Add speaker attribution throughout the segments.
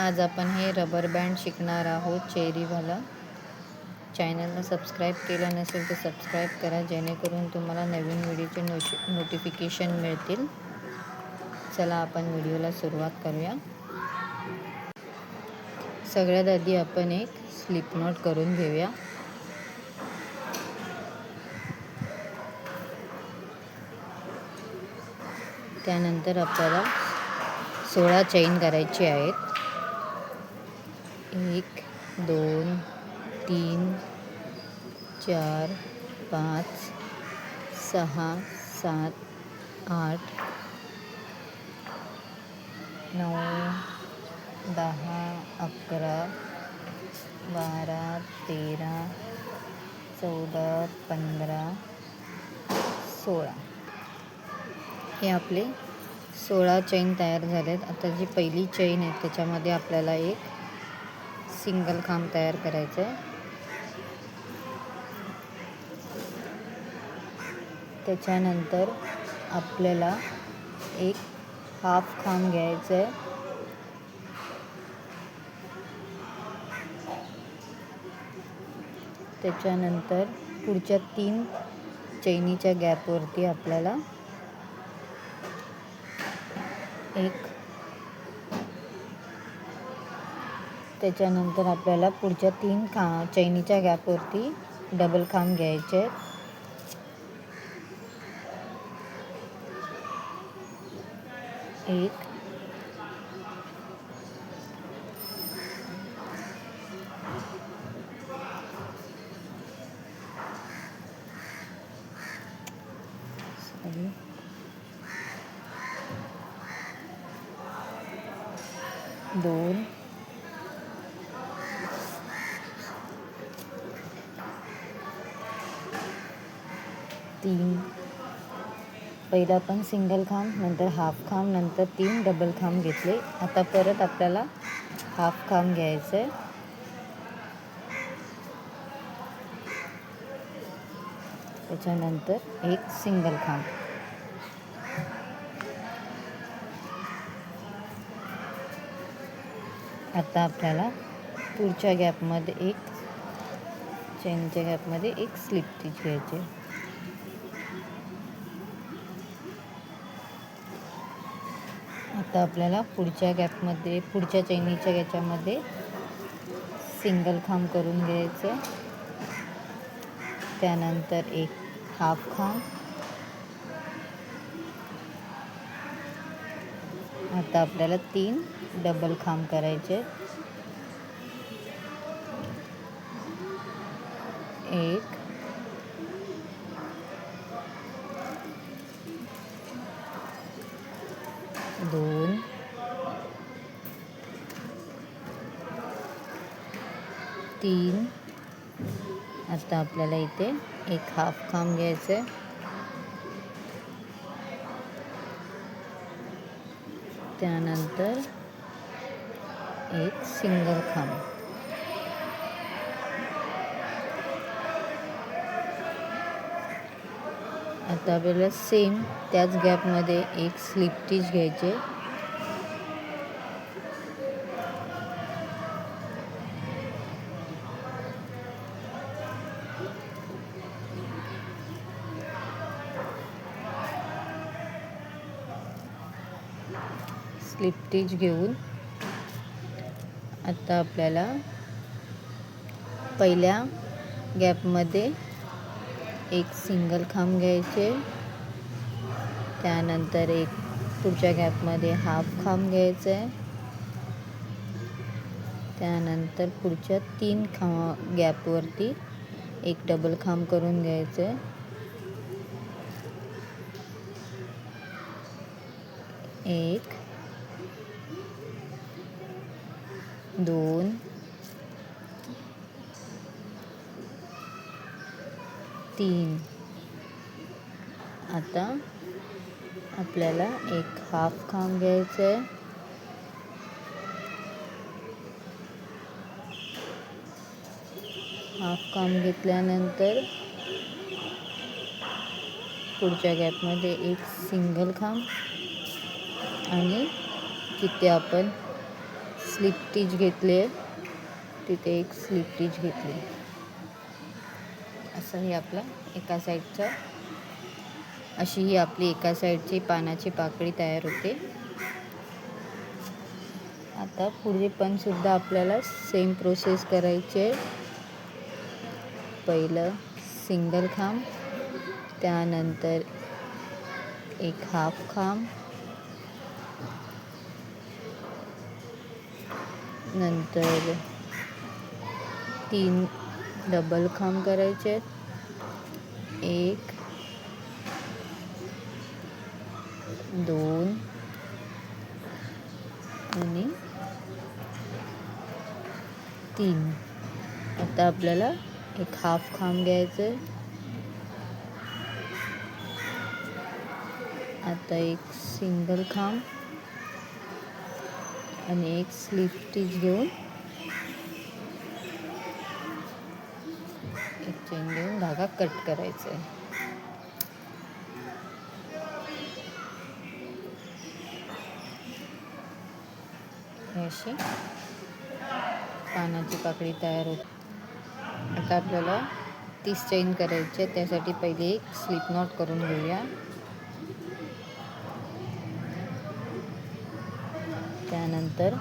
Speaker 1: आज आपण हे रबर बँड शिकणार आहोत चेरीवाला. चॅनलला सबस्क्राईब केलं नसेल तर सबस्क्राईब करा, जेणेकरून तुम्हाला नवीन व्हिडिओचे नोटिफिकेशन मिळतील. चला आपण व्हिडिओला सुरुवात करूया. सगळ्यात आधी आपण एक स्लिप नॉट करून घेऊया. त्यानंतर आपल्याला 16 चैन करायची आहेत. 1 2 3 4 5 6 7 8 9 10 11 12 13 14 15 16 हे आपले 16 चैन तयार झालेत. आता जी पहिली चैन आहे त्याच्यामध्ये आपल्याला एक सिंगल खांब तयार करायचं आहे. त्याच्यानंतर आपल्याला एक हाफ खांब घ्यायचं आहे. त्याच्यानंतर पुढच्या 3 चैनीच्या गॅपवरती आपल्याला त्याच्यानंतर आपल्याला पुढच्या 3 चैनीच्या गॅपवरती डबल खांब घ्यायचे आहेत. एक दोन तीन. पहिला आपण सिंगल खांब, नंतर हाफ खांब, नंतर 3 डबल खांब घेतले. आता परत आपल्याला हाफ खांब घ्यायचं आहे. त्याच्यानंतर एक सिंगल खांब. आता आपल्याला पुढच्या गॅपमध्ये चैनच्या गॅपमध्ये एक स्लिप स्टिच घ्यायची. आता आपल्याला पुढच्या चैनीच्या याच्यामध्ये सिंगल खांब करून घ्यायचं. त्यानंतर एक हाफ खांब. आता आपल्याला 3 डबल खांब करायचे. एक दोन तीन. आता आपल्याला इथे एक हाफ खांब घ्यायचं आहे. त्यानंतर एक सिंगल खांब. आता आपल्याला सेम त्याच गॅपमध्ये एक स्लिप स्टिच घ्यायचे. स्लिप स्टिच घेऊन आता आपल्याला पहिल्या गॅपमध्ये एक सिंगल खांब घ्यायचे. त्यानंतर एक पुढच्या गॅपमध्ये हाफ खांब घ्यायचं आहे. त्यानंतर पुढच्या 3 गॅपवरती एक डबल खांब करून घ्यायचं आहे. एक दोन तीन. आता आपल्याला एक हाफ खांब घ्यायचं आहे. हाफ खांब घेतल्यानंतर पुढच्या गॅपमध्ये एक सिंगल खांब आणि जिथे आपण स्लिप टिच घेतली आहे, तिथे एक स्लिप टिच घेतली. असं हे आपलं एका साईडचं, अशी ही आपली एका साईडची पानाची पाकळी तयार होते. आता पुढे पण सुद्धा आपल्याला सेम प्रोसेस करायची आहे. पहिलं सिंगल खांब, त्यानंतर एक हाफ खांब, नंतर 3 डबल खांब करायचे, 1 2 आणि 3. आता आपल्याला एक हाफ खांब घ्यायचं आहे. आता एक सिंगल खांब आणि एक स्लिप स्टिच घेऊन एक चेन घेऊन धागा कट करायचा आहे. अशी पानाची पाकळी तयार होते. आता आपल्याला 30 चेन करायचे, त्यासाठी पहिले एक स्लिप नॉट करून घेऊया. त्यानंतर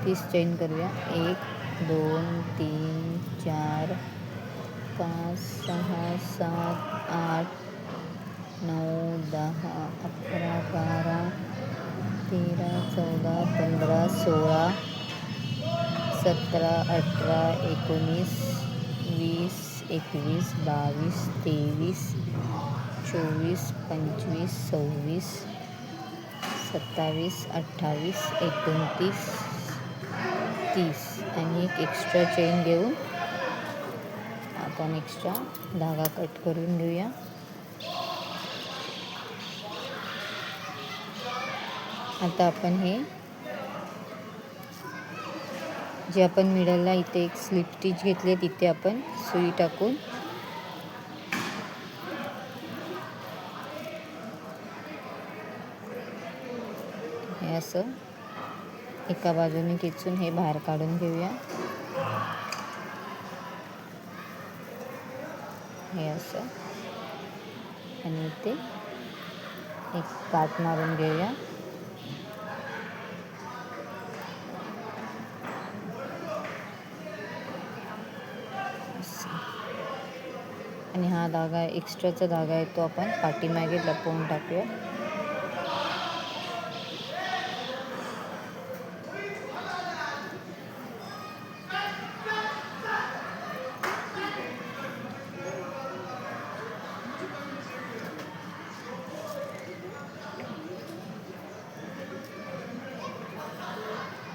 Speaker 1: 30 चेन करूया. 1 2 3 4 5 6 7 8 9 10 11 12 13 14 15 16 17 18 19 20 21 22 23 24 25 26 27 28 29 30 आणि एक एक्स्ट्रा चेन घेऊन आपण एक्स्ट्रा धागा कट करून घेऊया. आता आपण हे जे आपण मिडलला इथे एक स्लिप स्टिच घेतली, तिथे आपण सुई टाकून हे असं एका बाजूने खेचून हे बाहेर काढून घेऊया. हे असं आणि इथे एक काट मारून घेऊया. आणि हा धागा एक्स्ट्राचा धागा आहे तो आपण पाठीमागे लपवून टाकूया.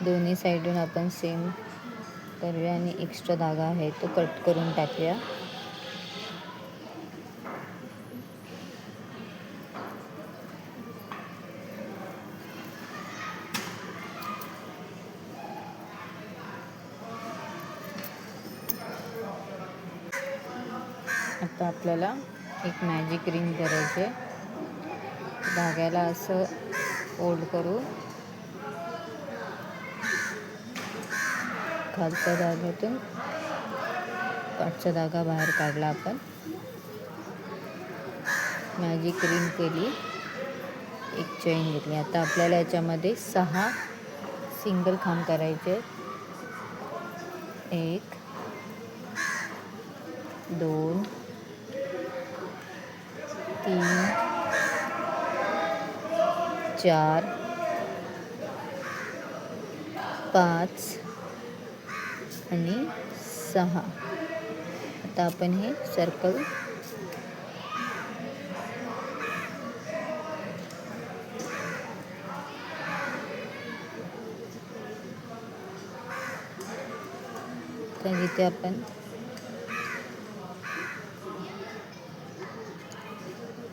Speaker 1: दोन्ही साईडून आपण सेम करूया आणि एक्स्ट्रा धागा आहे तो कट करून टाकूया. आता आपल्याला एक मॅजिक रिंग करायचे. धाग्याला असं फोल्ड करू, खालच्या धाग्यातून पाठचा धागा बाहेर काढला. आपण मॅजिक रिंग केली, एक चेन घेतली. आता आपल्याला याच्यामध्ये 6 सिंगल खांब करायचे. 1 2 3 4 5 आणि 6. आता आपण हे सर्कल तर इथे आपण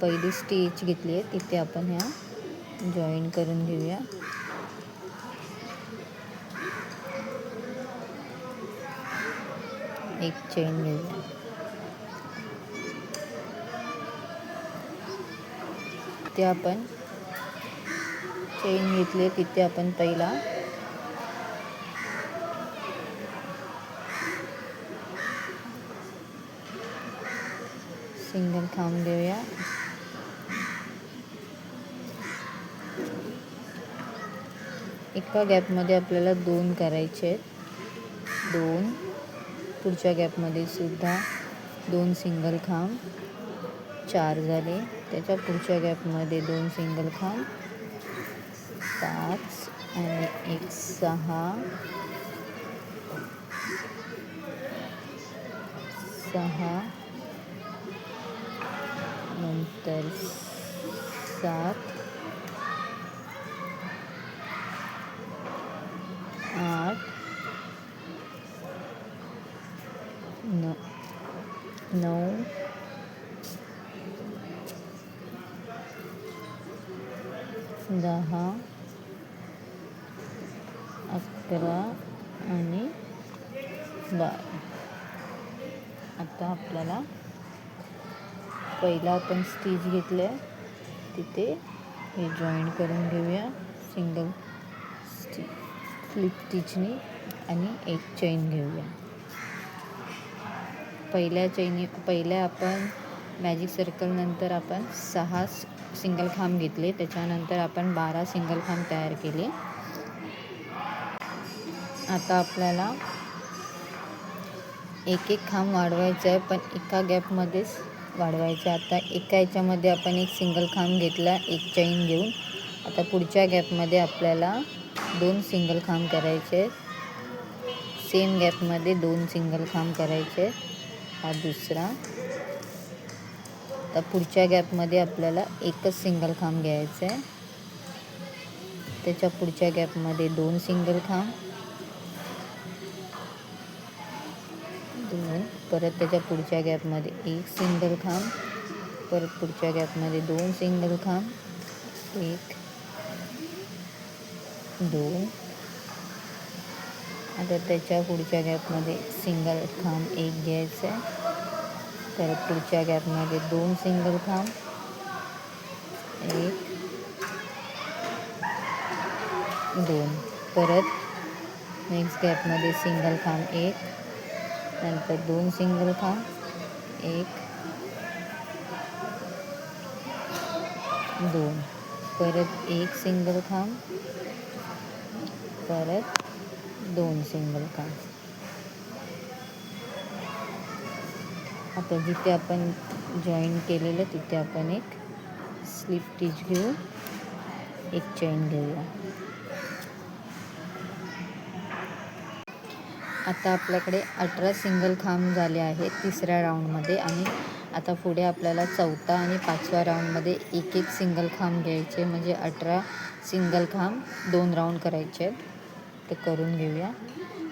Speaker 1: पहिली स्टिच घेतली आहे, तिथे आपण ह्या जॉईन करून घेऊया. एक चेन घेऊया. ते आपण चेन घेतली, तिथे आपण पहिला सिंगल खांब घेऊया. एका गॅपमध्ये आपल्याला 2 करायचे आहेत. 2 पुढच्या गॅपमध्ये सुद्धा 2 सिंगल खांब. 4 झाले. त्याच्या पुढच्या गॅपमध्ये 2 सिंगल खांब. 5 आणि 1 6 नंतर 7 8 9 10 11 आणि 12. आता आपल्याला पहिला आपण स्टिच घेतले तिथे हे जॉईन करून घेऊया सिंगल स्लिप स्टिचनी आणि एक चेन घेऊया. पहिल्या आपण मॅजिक सर्कल नंतर आपण 6 सिंगल खांब घेतले. त्याच्यानंतर आपण 12 सिंगल खांब तयार केले. आता आपल्याला एक खांब वाढवायचा आहे, पण एका गॅपमध्येच वाढवायचं. आता एका याच्यामध्ये आपण एक सिंगल खांब घेतला एक चेन घेऊन. आता पुढच्या गॅपमध्ये आपल्याला 2 सिंगल खांब करायचे. सेम गॅपमध्ये 2 सिंगल खांब करायचे. हा दुसरा. आता पुढच्या गॅपमध्ये आपल्याला एकच सिंगल खांब घ्यायचं आहे. त्याच्या पुढच्या गॅपमध्ये 2 सिंगल खांब. 2 परत त्याच्या पुढच्या गॅपमध्ये 1 सिंगल खांब. परत पुढच्या गॅपमध्ये 2 सिंगल खांब. 1 2. आता त्याच्या पुढच्या गॅपमध्ये सिंगल खांब 1 घ्यायचं आहे. परत पुढच्या गॅपमध्ये 2 सिंगल खांब. 1 2. परत नेक्स्ट गॅपमध्ये सिंगल खांब 1. नंतर 2 सिंगल खांब. 1 2. परत 1 सिंगल खांब. परत 2 सिंगल खांब. आता जिथे आपण जॉईन केलेलं तिथे आपण एक स्लिप स्टिच घेऊ. एक चेन घेऊया. आता आपल्याकडे 18 सिंगल खांब झाले आहेत तिसऱ्या राऊंडमध्ये. आणि आता पुढे आपल्याला चौथा आणि 5व्या राऊंडमध्ये एक सिंगल खांब घ्यायचे. म्हणजे 18 सिंगल खांब 2 राऊंड करायचे आहेत. ते करून घेऊया.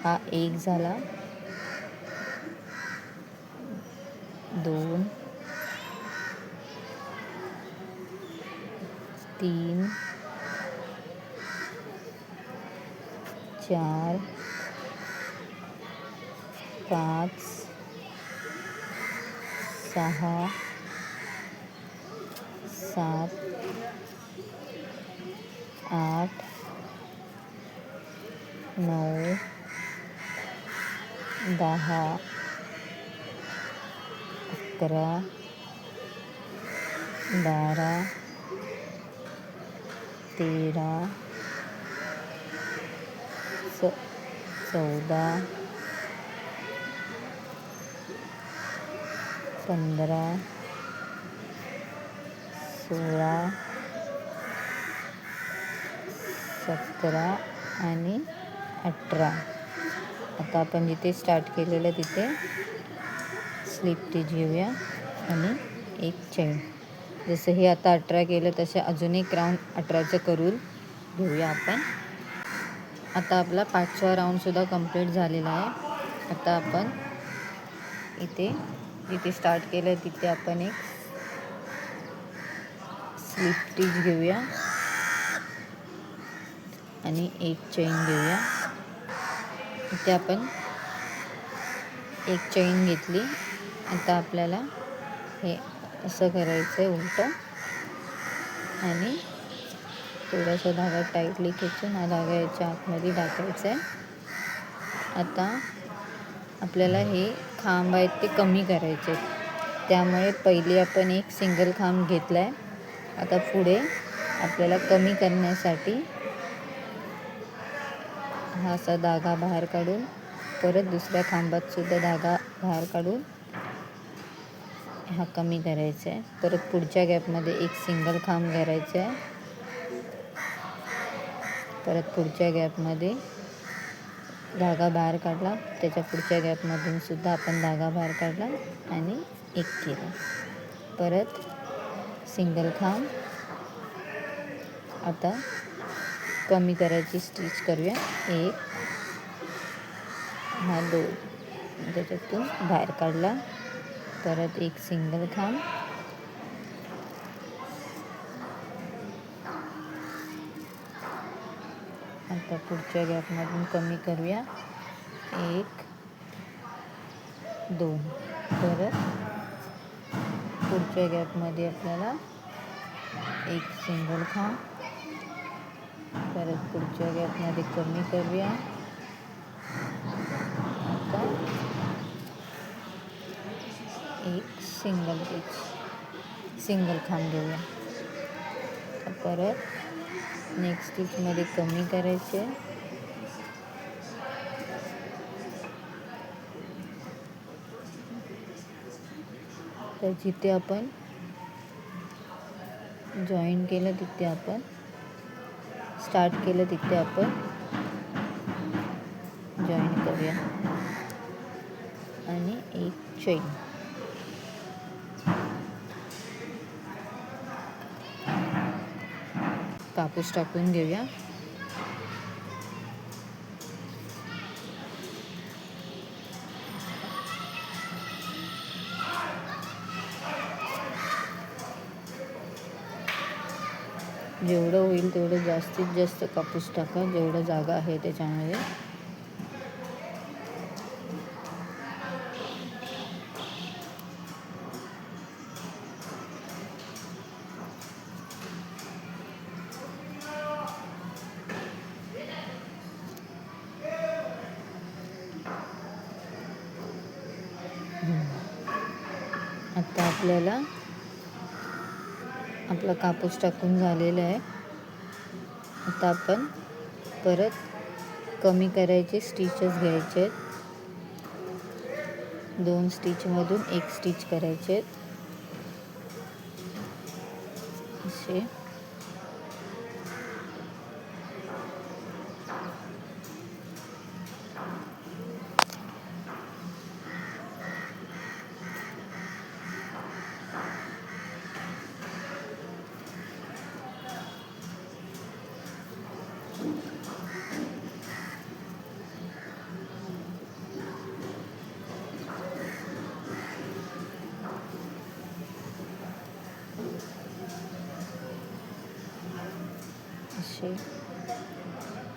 Speaker 1: हा 1 झाला. 2 3 4 5 6 7 8 9 10 11 12 13 14 15 16 17 आणि 18. आता आपण जिथे स्टार्ट केलेलं तिथे स्लिप स्टिच घेऊया आणि एक चेन. जसं हे आता 18 केलं तसे अजून एक राऊंड 18चं करून घेऊया आपण. आता आपला 5वा राऊंडसुद्धा कंप्लीट झालेला आहे. आता आपण इथे जिथे स्टार्ट केलं तिथे आपण एक स्लिप स्टिच घेऊया आणि एक चेन घेऊया. इथे आपण एक चेन घेतली. आता आपल्याला हे असं करायचं आहे उलटं आणि थोडासा धागा टाईटली खेचून हा धागा याच्या आतमध्ये टाकायचा आहे. आता आपल्याला हे खांब आहेत ते कमी करायचे आहेत. त्यामुळे पहिली आपण एक सिंगल खांब घेतला आहे. आता पुढे आपल्याला कमी करण्यासाठी हा असा धागा बाहेर काढून परत दुसऱ्या खांबात सुद्धा धागा बाहेर काढून हा कमी करायचा आहे. परत पुढच्या गॅपमध्ये एक सिंगल खांब करायचा आहे. परत पुढच्या गॅपमध्ये धागा बाहेर काढला, त्याच्या पुढच्या गॅपमधून सुद्धा आपण धागा बाहेर काढला आणि एक केला. परत सिंगल खांब. आता कमी करायची स्टिच करूया. एक, हा दोन, त्याच्यातून बाहेर काढला. परत एक सिंगल खांब. आता पुढच्या गॅपमधून कमी करूया. एक, दोन. परत पुढच्या गॅपमध्ये आपल्याला एक सिंगल खांब. परत पुढच्या गॅपमध्ये कमी करूया. आता एक सिंगल खांब घेऊया. परत नेक्स्ट स्टिचमध्ये कमी करायचे. तर जिथे आपण जॉईन केलं तिथे आपण स्टार्ट केलं तिथे आपण जॉईन करूया आणि एक चैन. कापूस टाकून घेऊया. जेवढं होईल तेवढं जास्तीत जास्त कापूस टाका, जेवढं जागा आहे त्याच्यामध्ये. आता आपल्याला आपला कापूस टाकून झालेला आहे. आता आपण परत कमी करायचे स्टिचेस घ्यायचे आहेत. 2 स्टिचमधून एक स्टिच करायचे आहेत असे.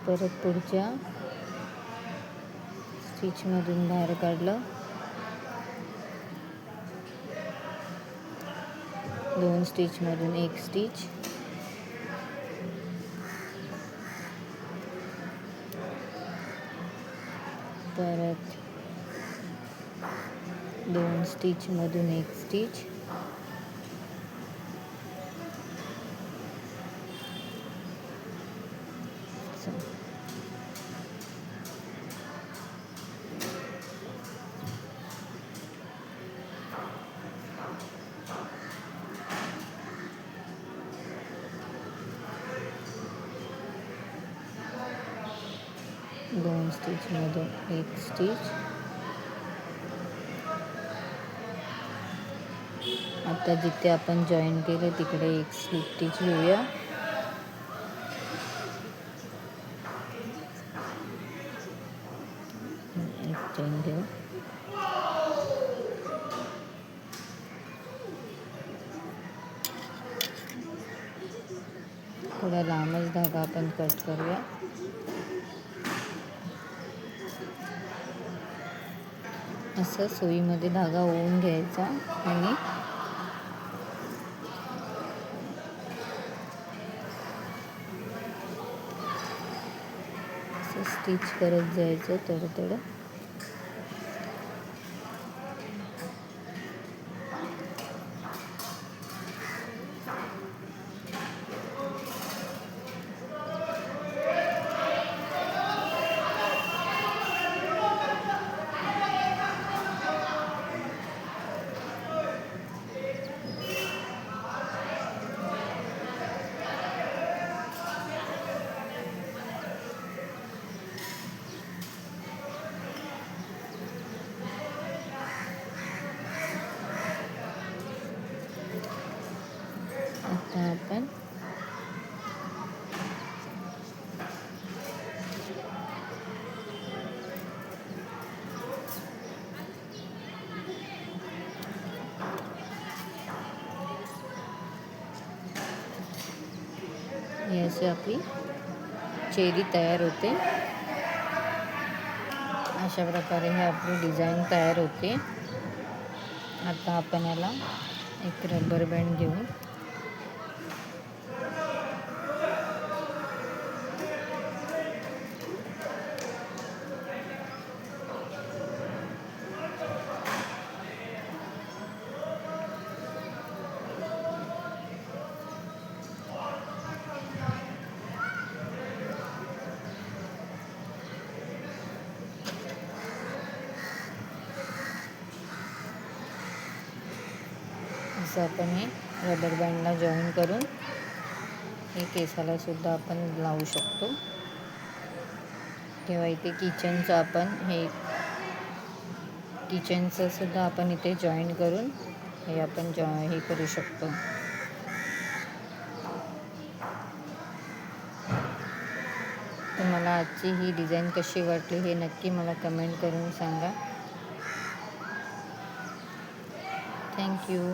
Speaker 1: परत पुढच्या स्टिचमधून बाहेर काढलं. 2 स्टिचमधून एक स्टिच. परत 2 स्टिचमधून एक स्टिच. दोन स्टिचमधून एक स्टिच. आता जिथे आपण जॉईन केले तिकडे एक स्लिप स्टिच घेऊया. एक चेन घेऊ. थोडा लांबच धागा आपण कट करूया. असं सुईमध्ये धागा ओवून घ्यायचा आणि असं स्टिच करत जायचं थोडं थोडं. अशी आपली चेरी तयार होते. अशा प्रकारे हे आपली डिझाईन तयार होते. आता आपण याला एक रबर बँड घेऊ. असं आपण हे रबर बँडला जॉईन करून हे केसाला सुद्धा आपण लावू शकतो किंवा इथे किचनचं आपण हे किचनचं सुद्धा आपण इथे जॉईन करून हे आपण हे करू शकतो. तुम्हाला आजची ही डिझाईन कशी वाटली हे नक्की मला कमेंट करून सांगा. थँक्यू.